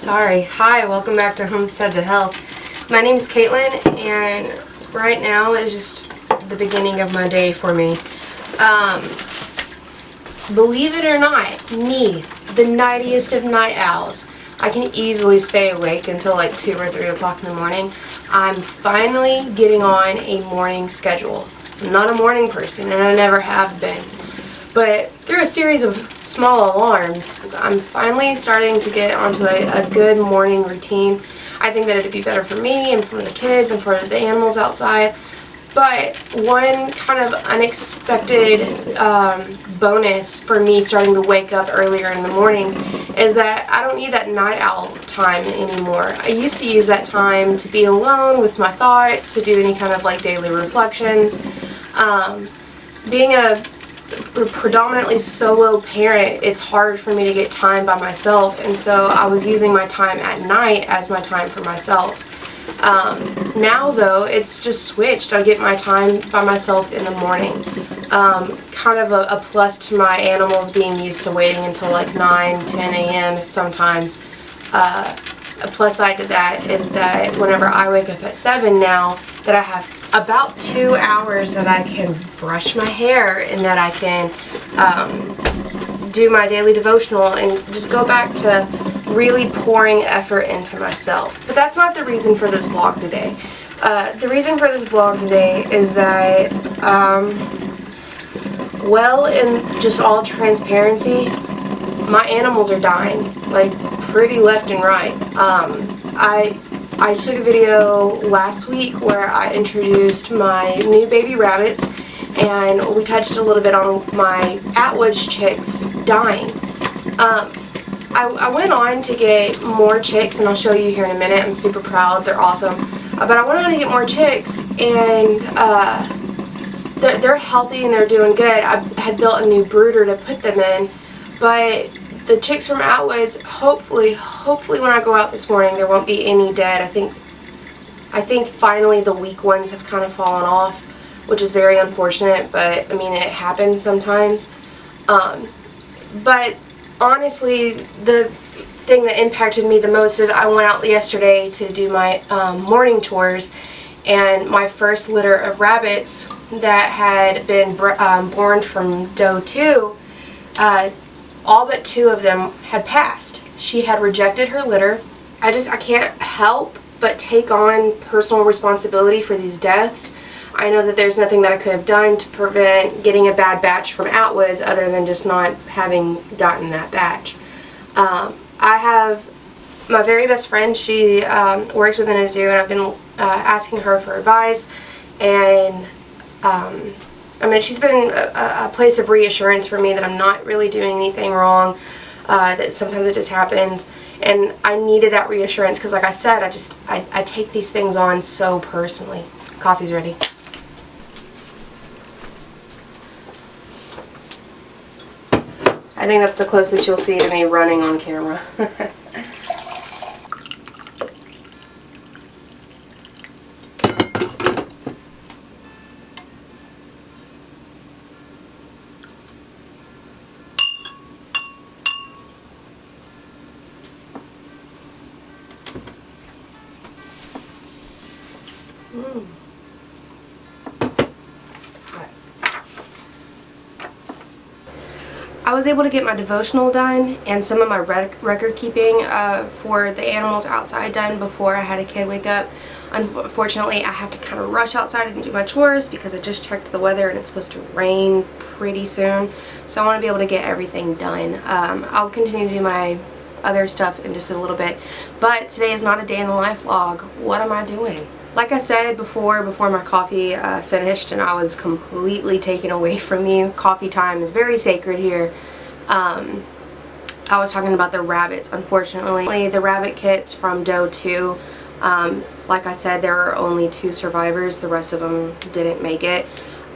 Sorry. Hi, welcome back to Homestead to Health. My name is Caitlin, and right now is just the beginning of my day for me. Believe it or not, me, the nightiest of night owls, I can easily stay awake until like 2 or 3 o'clock in the morning. I'm finally getting on a morning schedule. I'm not a morning person, and I never have been. But through a series of small alarms, I'm finally starting to get onto a good morning routine. I think that it'd be better for me and for the kids and for the animals outside. But one kind of unexpected bonus for me starting to wake up earlier in the mornings is that I don't need that night owl time anymore. I used to use that time to be alone with my thoughts, to do any kind of like daily reflections. Being a predominantly solo parent, it's hard for me to get time by myself, and so I was using my time at night as my time for myself. Now though, it's just switched. I get my time by myself in the morning. Kind of a plus to my animals being used to waiting until like 9, 10 a.m. sometimes. A plus side to that is that whenever I wake up at 7 now, that I have about 2 hours that I can brush my hair and that I can do my daily devotional and just go back to really pouring effort into myself. But that's not the reason for this vlog today. The reason for this vlog today is that, well, in just all transparency, my animals are dying, like pretty left and right. I took a video last week where I introduced my new baby rabbits, and we touched a little bit on my Atwood's chicks dying. I went on to get more chicks, and I'll show you here in a minute. I'm super proud. They're awesome. But I went on to get more chicks, and they're healthy and they're doing good. I had built a new brooder to put them in, but the chicks from Atwood's, hopefully when I go out this morning, there won't be any dead. I think finally the weak ones have kind of fallen off, which is very unfortunate, but I mean, it happens sometimes. But honestly, the thing that impacted me the most is I went out yesterday to do my morning chores, and my first litter of rabbits that had been born from doe 2, all but 2 of them had passed. She had rejected her litter. I can't help but take on personal responsibility for these deaths. I know that there's nothing that I could have done to prevent getting a bad batch from Atwood's other than just not having gotten that batch. I have my very best friend. She works within a zoo, and I've been asking her for advice, and I mean, she's been a place of reassurance for me that I'm not really doing anything wrong, that sometimes it just happens, and I needed that reassurance because, like I said, I take these things on so personally. Coffee's ready. I think that's the closest you'll see to me running on camera. I was able to get my devotional done and some of my record keeping for the animals outside done before I had a kid wake up. Unfortunately, I have to kind of rush outside and do my chores because I just checked the weather and it's supposed to rain pretty soon. So I want to be able to get everything done. I'll continue to do my other stuff in just a little bit. But today is not a day in the life vlog. What am I doing? Like I said before my coffee finished and I was completely taken away from you. Coffee time is very sacred here. I was talking about the rabbits. Unfortunately, the rabbit kits from doe 2, like I said, there are only 2 survivors. The rest of them didn't make it.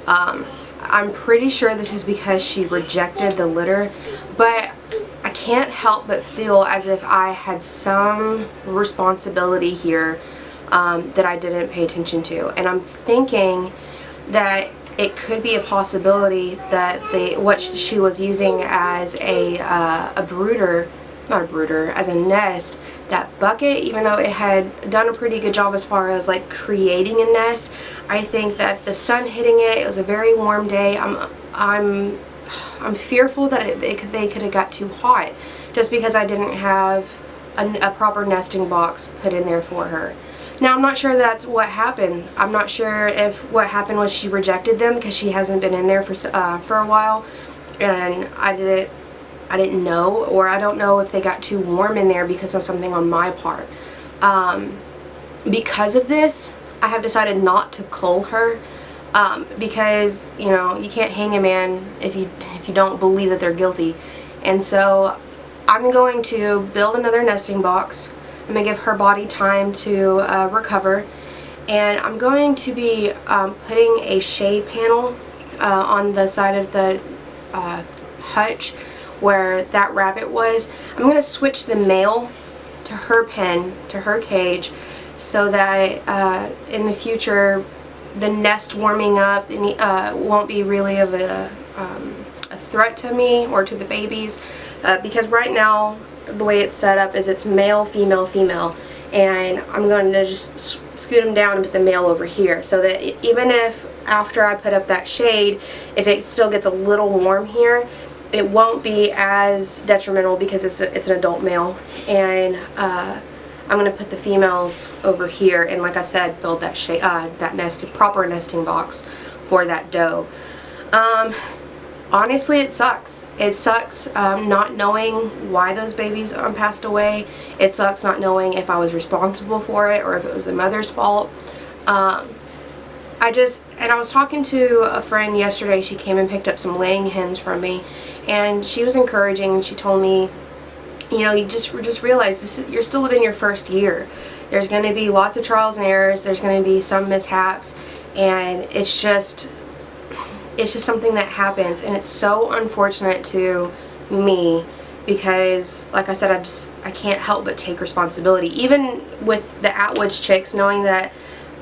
I'm pretty sure this is because she rejected the litter, but I can't help but feel as if I had some responsibility here that I didn't pay attention to, and I'm thinking that it could be a possibility that what she was using as a brooder not a brooder, as a nest, that bucket, even though it had done a pretty good job as far as like creating a nest, I think that the sun hitting it, it was a very warm day. I'm fearful that they could have got too hot just because I didn't have a proper nesting box put in there for her. Now, I'm not sure that's what happened. I'm not sure if what happened was she rejected them because she hasn't been in there for a while, and I didn't know, or I don't know if they got too warm in there because of something on my part. Because of this, I have decided not to cull her, because, you know, you can't hang a man if you don't believe that they're guilty. And so I'm going to build another nesting box. I'm going to give her body time to recover, and I'm going to be putting a shade panel on the side of the hutch where that rabbit was. I'm going to switch the male to her pen, to her cage, so that in the future the nest warming up won't be really of a threat to me or to the babies, because right now the way it's set up is it's male, female, female, and I'm going to just scoot them down and put the male over here, so that even if after I put up that shade, if it still gets a little warm here, it won't be as detrimental because it's an adult male. And I'm going to put the females over here, and like I said, build that shade, that proper nesting box for that doe. Honestly, it sucks. It sucks not knowing why those babies passed away. It sucks not knowing if I was responsible for it or if it was the mother's fault. I was talking to a friend yesterday. She came and picked up some laying hens from me, and she was encouraging, and she told me, you know, you just realize you're still within your first year. There's going to be lots of trials and errors. There's going to be some mishaps, and it's just something that happens, and it's so unfortunate to me because, like I said, I can't help but take responsibility. Even with the Atwoods chicks, knowing that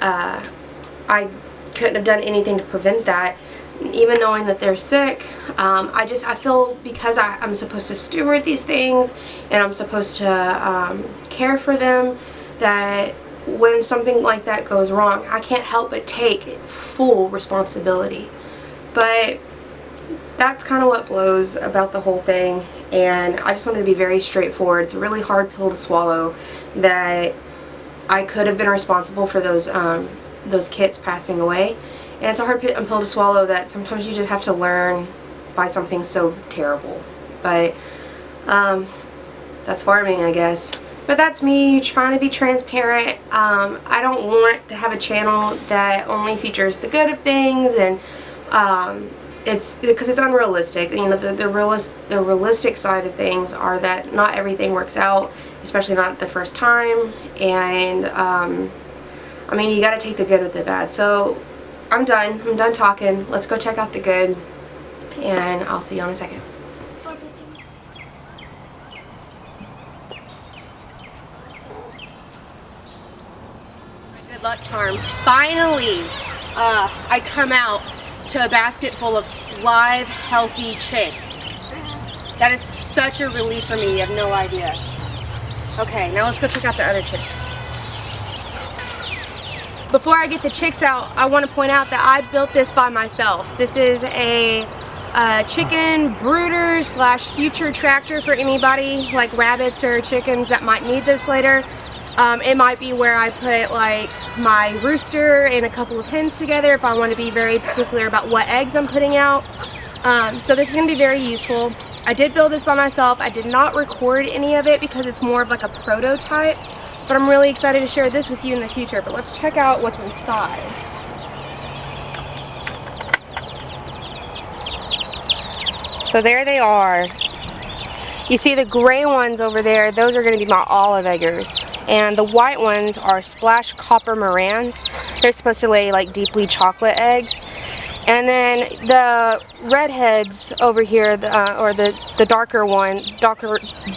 I couldn't have done anything to prevent that, even knowing that they're sick, I feel because I'm supposed to steward these things and I'm supposed to care for them, that when something like that goes wrong, I can't help but take full responsibility. But that's kind of what blows about the whole thing, and I just wanted to be very straightforward. It's a really hard pill to swallow that I could have been responsible for those kits passing away, and it's a hard pill to swallow that sometimes you just have to learn by something so terrible. But that's farming, I guess. But that's me trying to be transparent. I don't want to have a channel that only features the good of things, and it's because it's unrealistic. You know, the realistic side of things are that not everything works out, especially not the first time, and I mean, you gotta take the good with the bad. So I'm done talking. Let's go check out the good, and I'll see you in a second. Good luck charm. Finally, I come out to a basket full of live, healthy chicks. That is such a relief for me, you have no idea. Okay, now let's go check out the other chicks. Before I get the chicks out, I want to point out that I built this by myself. This is a chicken brooder / future tractor for anybody like rabbits or chickens that might need this later. It might be where I put like my rooster and a couple of hens together if I want to be very particular about what eggs I'm putting out. So this is going to be very useful. I did build this by myself. I did not record any of it because it's more of like a prototype, but I'm really excited to share this with you in the future. But let's check out what's inside. So there they are. You see the gray ones over there, those are going to be my olive eggers. And the white ones are Splash Copper Morans. They're supposed to lay like deeply chocolate eggs. And then the redheads over here, or the darker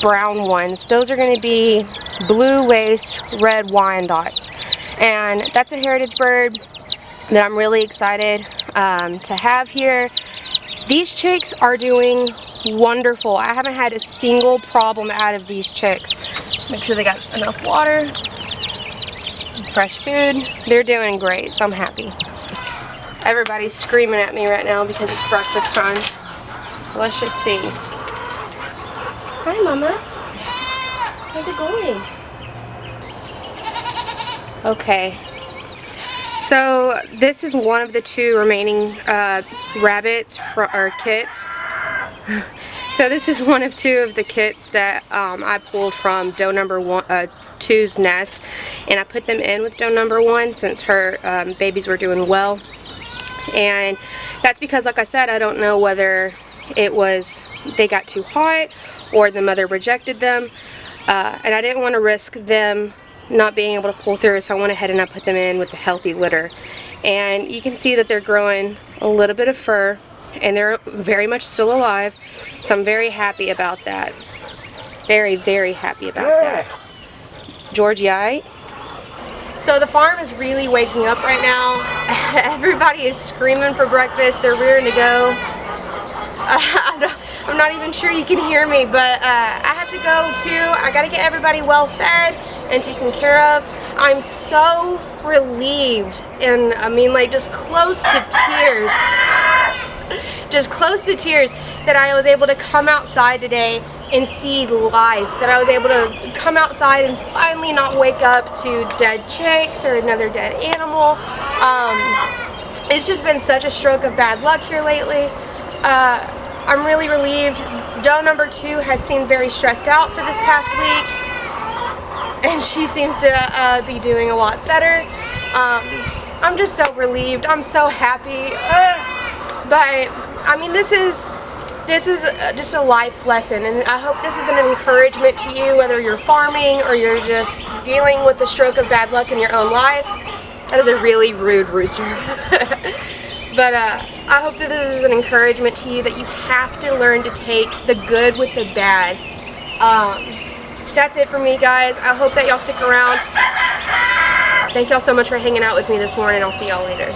brown ones, those are going to be blue waist red Wyandottes. And that's a heritage bird that I'm really excited to have here. These chicks are doing wonderful. I haven't had a single problem out of these chicks. Make sure they got enough water, fresh food. They're doing great, so I'm happy. Everybody's screaming at me right now because it's breakfast time. Let's just see. Hi, Mama. How's it going? Okay. So this is one of the 2 remaining rabbits or kits. So this is one of 2 of the kits that I pulled from doe number 2's nest, and I put them in with doe number 1 since her babies were doing well. And that's because, like I said, I don't know whether it was they got too hot or the mother rejected them, and I didn't want to risk them not being able to pull through, so I went ahead and I put them in with the healthy litter. And you can see that they're growing a little bit of fur, and they're very much still alive, so I'm very happy about that. Very, very happy about that. George, you alright? So the farm is really waking up right now. Everybody is screaming for breakfast. They're rearing to go. I'm not even sure you can hear me, but I have to go too. I gotta get everybody well fed and taken care of. I'm so relieved, and I mean, like, just close to tears. Just close to tears that I was able to come outside today and see life, that I was able to come outside and finally not wake up to dead chicks or another dead animal. It's just been such a stroke of bad luck here lately. I'm really relieved. Doe number 2 had seemed very stressed out for this past week, and she seems to be doing a lot better. I'm just so relieved. I'm so happy. But I mean, this is just a life lesson, and I hope this is an encouragement to you, whether you're farming or you're just dealing with a stroke of bad luck in your own life. That is a really rude rooster. But I hope that this is an encouragement to you that you have to learn to take the good with the bad. That's it for me, guys. I hope that y'all stick around. Thank y'all so much for hanging out with me this morning. I'll see y'all later.